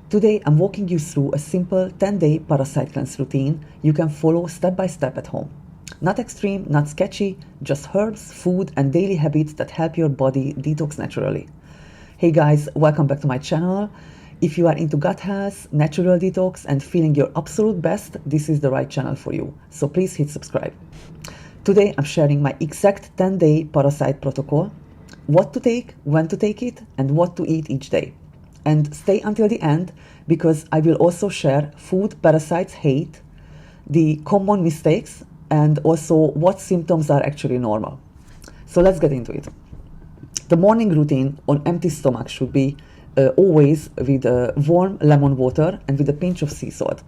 Today I'm walking you through a simple 10-day parasite cleanse routine you can follow step by step at home. Not extreme, not sketchy, just herbs, food and daily habits that help your body detox naturally. Hey guys, welcome back to my channel. If you are into gut health, natural detox and feeling your absolute best, this is the right channel for you. So please hit subscribe. Today I'm sharing my exact 10-day parasite protocol, what to take, when to take it and what to eat each day. And stay until the end because I will also share food parasites hate, the common mistakes, and also what symptoms are actually normal. So let's get into it. The morning routine on empty stomach should be always with warm lemon water and with a pinch of sea salt.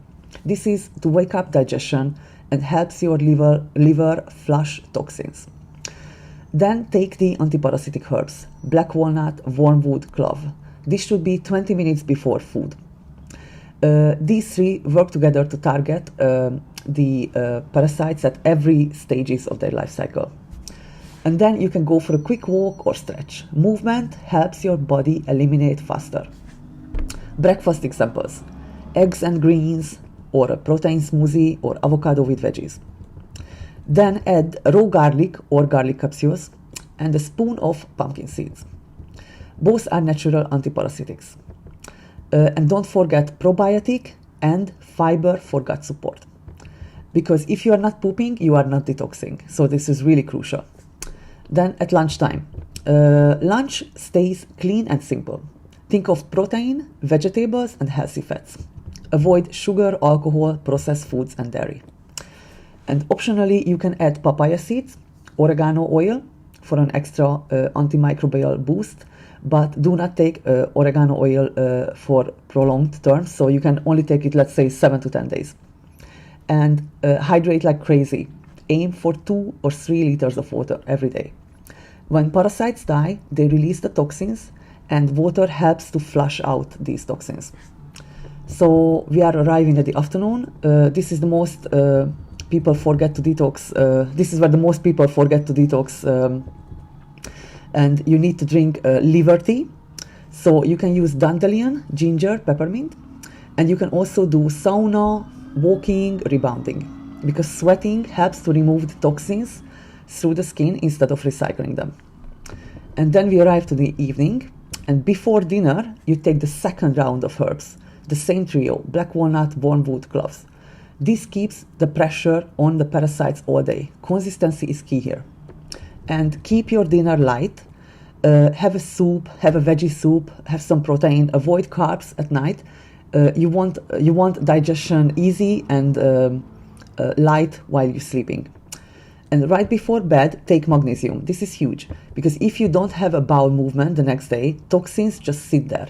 This is to wake up digestion and helps your liver flush toxins. Then take the antiparasitic herbs, black walnut, wormwood, clove. This should be 20 minutes before food. These three work together to target the parasites at every stages of their life cycle. And then you can go for a quick walk or stretch. Movement helps your body eliminate faster. Breakfast examples: eggs and greens, or a protein smoothie, or avocado with veggies. Then add raw garlic or garlic capsules and a spoon of pumpkin seeds. Both are natural antiparasitics. And don't forget probiotic and fiber for gut support. Because if you are not pooping, you are not detoxing. So this is really crucial. Then at lunchtime. Lunch stays clean and simple. Think of protein, vegetables, and healthy fats. Avoid sugar, alcohol, processed foods, and dairy. And optionally, you can add papaya seeds, oregano oil for an extra antimicrobial boost. But do not take oregano oil for prolonged terms. So you can only take it, let's say, 7 to 10 days. And hydrate like crazy. Aim for 2 or 3 liters of water every day. When parasites die, they release the toxins, and water helps to flush out these toxins. So we are arriving at the afternoon. This is the most people forget to detox. This is where the most people forget to detox. And you need to drink liver tea. So you can use dandelion, ginger, peppermint. And you can also do sauna, walking, rebounding. Because sweating helps to remove the toxins through the skin instead of recycling them. And then we arrive to the evening. And before dinner, you take the second round of herbs. The same trio: black walnut, wormwood, cloves. This keeps the pressure on the parasites all day. Consistency is key here. And keep your dinner light. Have a soup, have a veggie soup, have some protein. Avoid carbs at night. You want digestion easy and light while you're sleeping. And right before bed, take magnesium. This is huge because if you don't have a bowel movement the next day, toxins just sit there.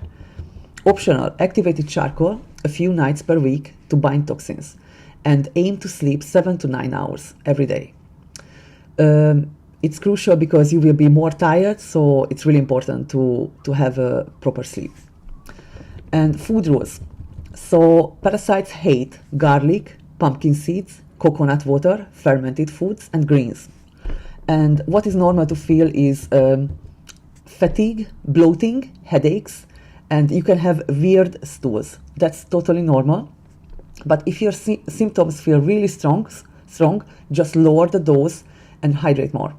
Optional: activated charcoal a few nights per week to bind toxins, and aim to sleep 7 to 9 hours every day. It's crucial because you will be more tired, so it's really important to have a proper sleep. And food rules. So parasites hate garlic, pumpkin seeds, coconut water, fermented foods, and greens. And what is normal to feel is fatigue, bloating, headaches, and you can have weird stools. That's totally normal. But if your symptoms feel really strong, just lower the dose and hydrate more.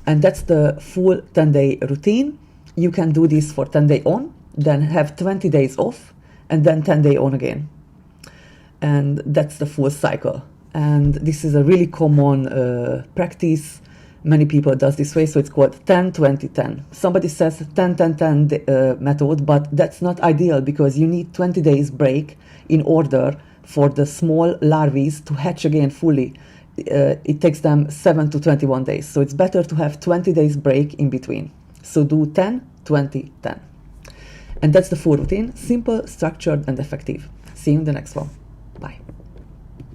And that's the full 10-day routine. You can do this for 10 days on, then have 20 days off, and then 10 days on again. And that's the full cycle. And this is a really common practice. Many people does this way, so it's called 10-20-10. Somebody says 10-10-10 method, but that's not ideal because you need 20 days break in order for the small larvae to hatch again fully. It takes them 7 to 21 days. So it's better to have 20 days break in between. So do 10-20-10. And that's the full routine. Simple, structured, and effective. See you in the next one.